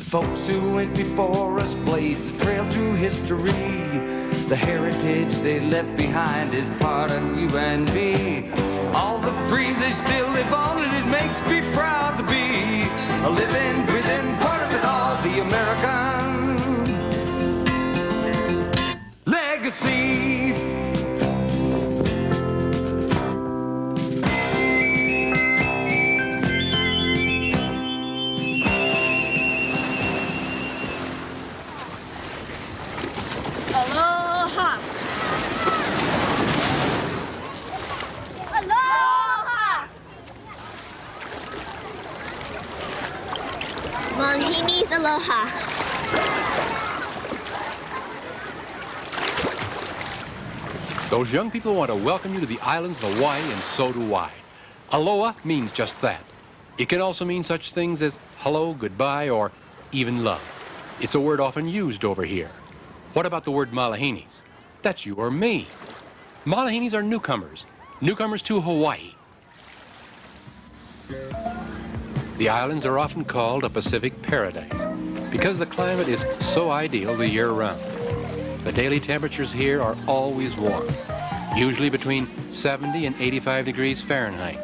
Folks who went before us blazed a trail through history. The heritage they left behind is part of you and me. All the dreams they still live on, and it makes me proud to be a living, breathing part of it all, the American legacy. Aloha! Aloha! Malahini's aloha. Those young people want to welcome you to the islands of Hawaii, and so do I. Aloha means just that. It can also mean such things as hello, goodbye, or even love. It's a word often used over here. What about the word malahinis? That's you or me. Malahinis are newcomers to Hawaii. The islands are often called a Pacific paradise because the climate is so ideal the year round. The daily temperatures here are always warm, usually between 70 and 85 degrees Fahrenheit.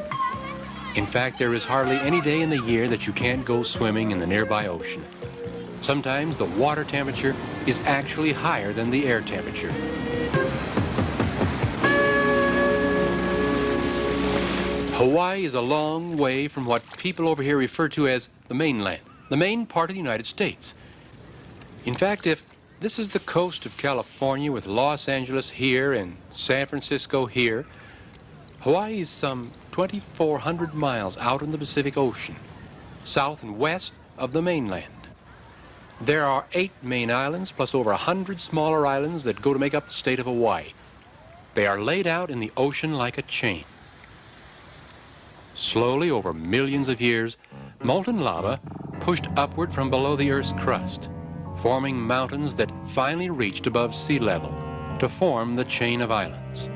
In fact, there is hardly any day in the year that you can't go swimming in the nearby ocean. Sometimes the water temperature is actually higher than the air temperature. Hawaii is a long way from what people over here refer to as the mainland, the main part of the United States. In fact, if this is the coast of California with Los Angeles here and San Francisco here, Hawaii is some 2,400 miles out in the Pacific Ocean, south and west of the mainland. There are 8 main islands plus over 100 smaller islands that go to make up the state of Hawaii. They are laid out in the ocean like a chain. Slowly, over millions of years, molten lava pushed upward from below the Earth's crust, forming mountains that finally reached above sea level to form the chain of islands.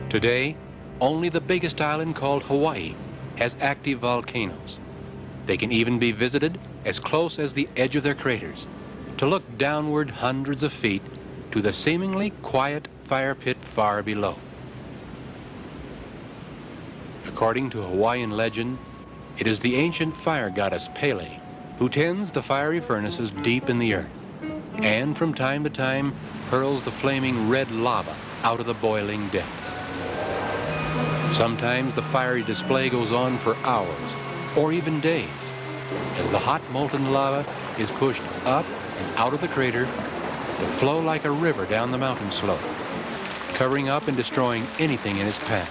Today, only the biggest island, called Hawaii, has active volcanoes. They can even be visited as close as the edge of their craters to look downward hundreds of feet to the seemingly quiet fire pit far below. According to Hawaiian legend, it is the ancient fire goddess Pele who tends the fiery furnaces deep in the earth and from time to time hurls the flaming red lava out of the boiling depths. Sometimes the fiery display goes on for hours or even days as the hot molten lava is pushed up and out of the crater to flow like a river down the mountain slope, covering up and destroying anything in its path.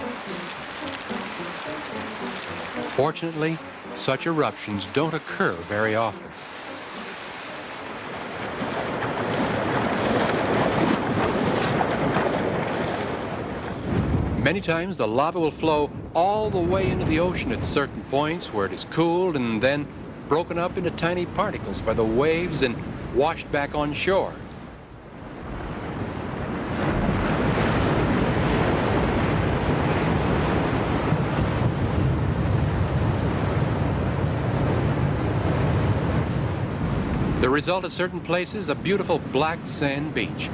Fortunately, such eruptions don't occur very often. Many times the lava will flow all the way into the ocean at certain points where it is cooled and then broken up into tiny particles by the waves and washed back on shore. The result at certain places, a beautiful black sand beach.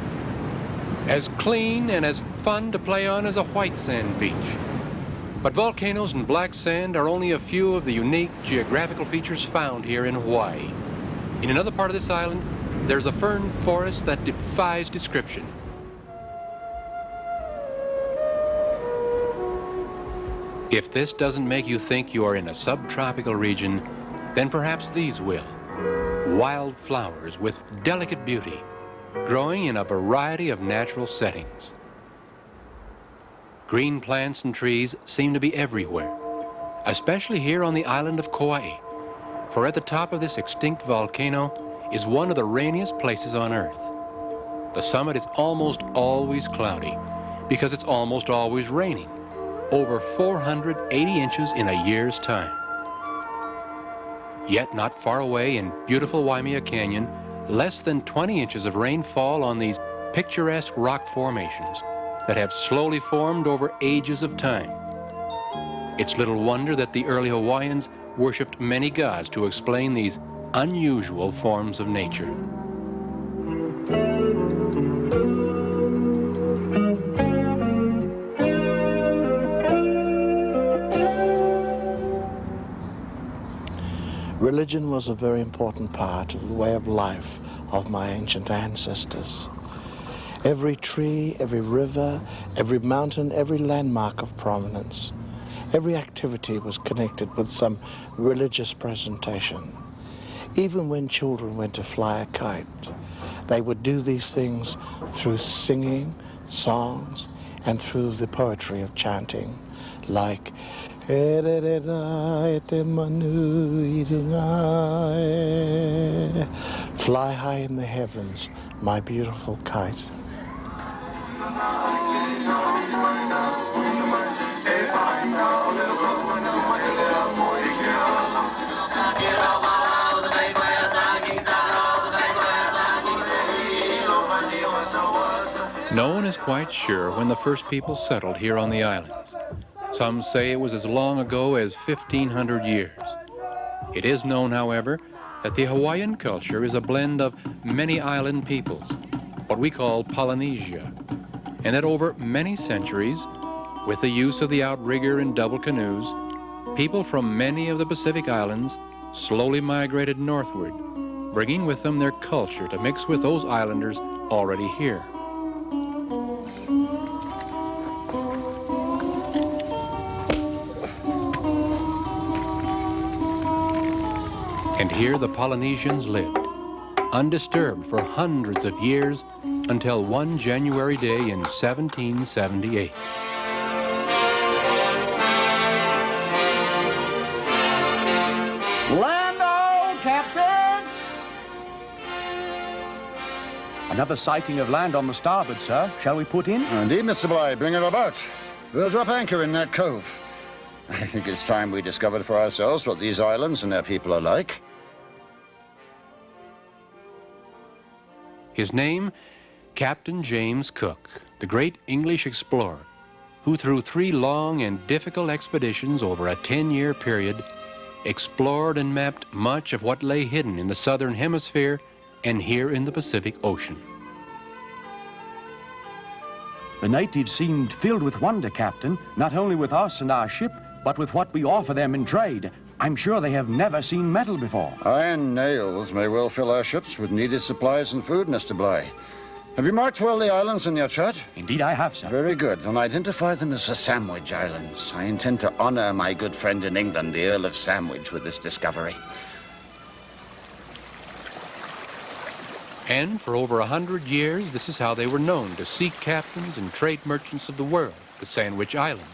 As clean and as fun to play on as a white sand beach. But volcanoes and black sand are only a few of the unique geographical features found here in Hawaii. In another part of this island, there's a fern forest that defies description. If this doesn't make you think you are in a subtropical region, then perhaps these will. Wild flowers with delicate beauty, growing in a variety of natural settings. Green plants and trees seem to be everywhere, especially here on the island of Kauai, for at the top of this extinct volcano is one of the rainiest places on Earth. The summit is almost always cloudy because it's almost always raining, over 480 inches in a year's time. Yet not far away in beautiful Waimea Canyon, less than 20 inches of rain fall on these picturesque rock formations that have slowly formed over ages of time. It's little wonder that the early Hawaiians worshipped many gods to explain these unusual forms of nature. Religion was a very important part of the way of life of my ancient ancestors. Every tree, every river, every mountain, every landmark of prominence, every activity was connected with some religious presentation. Even when children went to fly a kite, they would do these things through singing, songs, and through the poetry of chanting, like fly high in the heavens, my beautiful kite. No one is quite sure when the first people settled here on the islands. Some say it was as long ago as 1,500 years. It is known, however, that the Hawaiian culture is a blend of many island peoples, what we call Polynesia, and that over many centuries, with the use of the outrigger and double canoes, people from many of the Pacific islands slowly migrated northward, bringing with them their culture to mix with those islanders already here. And here the Polynesians lived, undisturbed for hundreds of years until one January day in 1778. Land ho, Captain! Another sighting of land on the starboard, sir. Shall we put in? Indeed, Mr. Bligh, bring her about. We'll drop anchor in that cove. I think it's time we discovered for ourselves what these islands and their people are like. His name, Captain James Cook, the great English explorer, who through 3 long and difficult expeditions over a 10-year period explored and mapped much of what lay hidden in the southern hemisphere and here in the Pacific Ocean. The natives seemed filled with wonder, Captain, not only with us and our ship, but with what we offer them in trade. I'm sure they have never seen metal before. Iron nails may well fill our ships with needed supplies and food, Mr. Bligh. Have you marked well the islands in your chart? Indeed I have, sir. Very good. Then identify them as the Sandwich Islands. I intend to honor my good friend in England, the Earl of Sandwich, with this discovery. And for over 100 years, this is how they were known to sea captains and trade merchants of the world, the Sandwich Islands.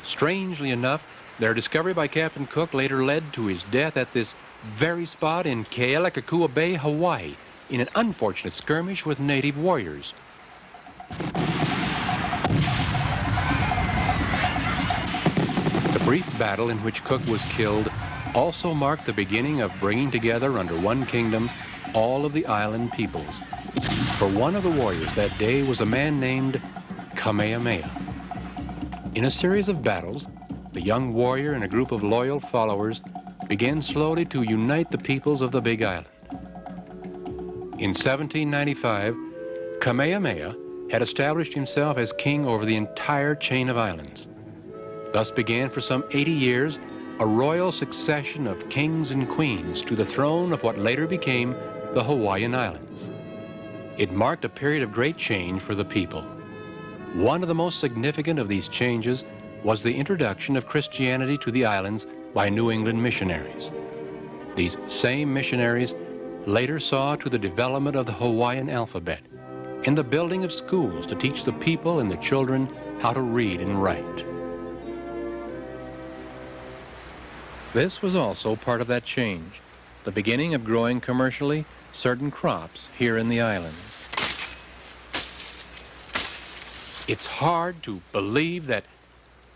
Strangely enough, their discovery by Captain Cook later led to his death at this very spot in Kealakekua Bay, Hawaii, in an unfortunate skirmish with native warriors. The brief battle in which Cook was killed also marked the beginning of bringing together under one kingdom all of the island peoples. For one of the warriors that day was a man named Kamehameha. In a series of battles, the young warrior and a group of loyal followers began slowly to unite the peoples of the Big Island. In 1795, Kamehameha had established himself as king over the entire chain of islands. Thus began for some 80 years a royal succession of kings and queens to the throne of what later became the Hawaiian Islands. It marked a period of great change for the people. One of the most significant of these changes was the introduction of Christianity to the islands by New England missionaries. These same missionaries later saw to the development of the Hawaiian alphabet and the building of schools to teach the people and the children how to read and write. This was also part of that change, the beginning of growing commercially certain crops here in the islands. It's hard to believe that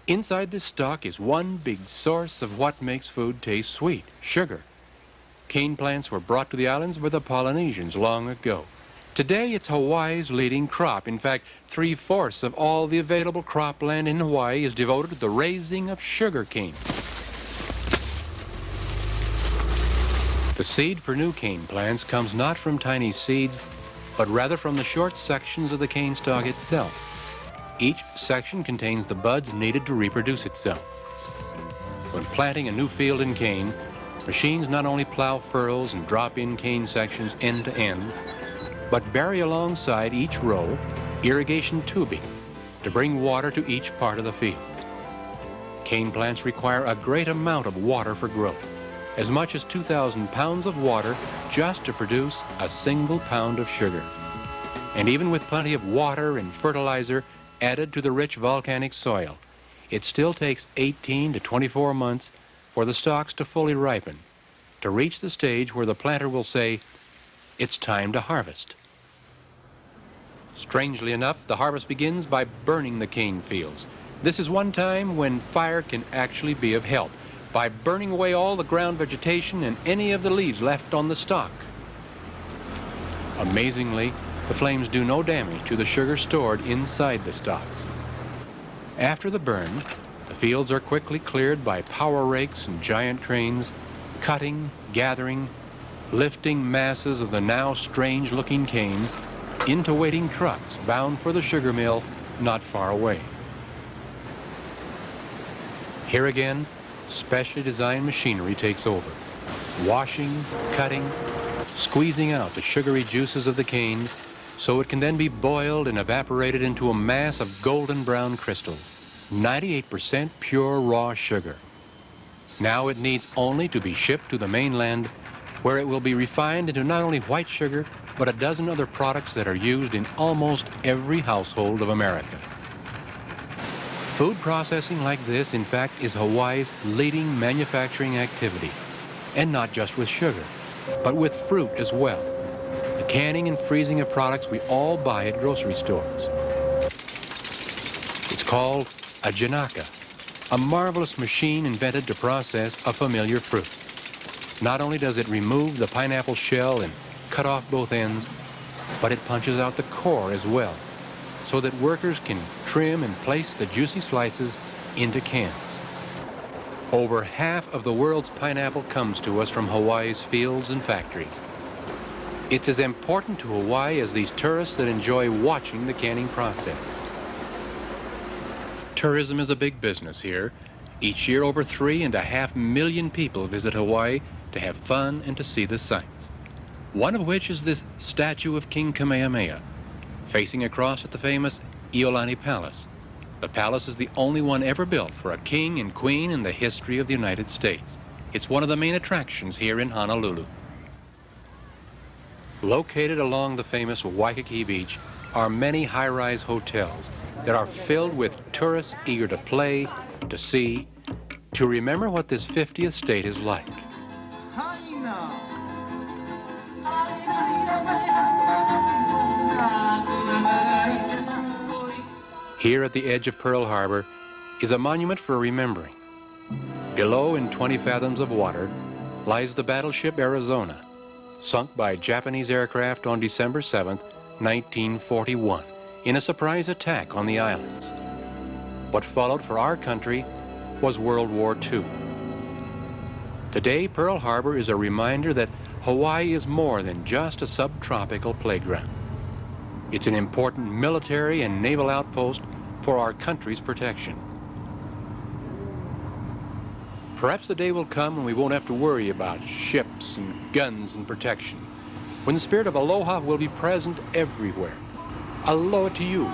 inside this stalk is one big source of what makes food taste sweet, sugar. Cane plants were brought to the islands by the Polynesians long ago. Today, it's Hawaii's leading crop. In fact, 3/4 of all the available cropland in Hawaii is devoted to the raising of sugar cane. The seed for new cane plants comes not from tiny seeds, but rather from the short sections of the cane stalk itself. Each section contains the buds needed to reproduce itself. When planting a new field in cane, machines not only plow furrows and drop in cane sections end to end, but bury alongside each row irrigation tubing to bring water to each part of the field. Cane plants require a great amount of water for growth, as much as 2,000 pounds of water just to produce a single pound of sugar. And even with plenty of water and fertilizer added to the rich volcanic soil, it still takes 18 to 24 months for the stalks to fully ripen, to reach the stage where the planter will say, "It's time to harvest." Strangely enough, the harvest begins by burning the cane fields. This is one time when fire can actually be of help, by burning away all the ground vegetation and any of the leaves left on the stalk. Amazingly, the flames do no damage to the sugar stored inside the stalks. After the burn, the fields are quickly cleared by power rakes and giant cranes, cutting, gathering, lifting masses of the now strange-looking cane into waiting trucks bound for the sugar mill not far away. Here again, specially designed machinery takes over, washing, cutting, squeezing out the sugary juices of the cane so it can then be boiled and evaporated into a mass of golden brown crystals, 98% pure raw sugar. Now it needs only to be shipped to the mainland, where it will be refined into not only white sugar, but a dozen other products that are used in almost every household of America. Food processing like this, in fact, is Hawaii's leading manufacturing activity, and not just with sugar, but with fruit as well. The canning and freezing of products we all buy at grocery stores. It's called a janaka, a marvelous machine invented to process a familiar fruit. Not only does it remove the pineapple shell and cut off both ends, but it punches out the core as well, so that workers can trim and place the juicy slices into cans. Over half of the world's pineapple comes to us from Hawaii's fields and factories. It's as important to Hawaii as these tourists that enjoy watching the canning process. Tourism is a big business here. Each year, over 3.5 million people visit Hawaii to have fun and to see the sights. One of which is this statue of King Kamehameha, facing across at the famous Iolani Palace. The palace is the only one ever built for a king and queen in the history of the United States. It's one of the main attractions here in Honolulu. Located along the famous Waikiki Beach are many high-rise hotels that are filled with tourists eager to play, to see, to remember what this 50th state is like. Here at the edge of Pearl Harbor is a monument for remembering. Below, in 20 fathoms of water, lies the battleship Arizona, sunk by Japanese aircraft on December 7th, 1941, in a surprise attack on the islands. What followed for our country was World War II. Today, Pearl Harbor is a reminder that Hawaii is more than just a subtropical playground. It's an important military and naval outpost for our country's protection. Perhaps the day will come when we won't have to worry about ships and guns and protection, when the spirit of Aloha will be present everywhere. Aloha to you.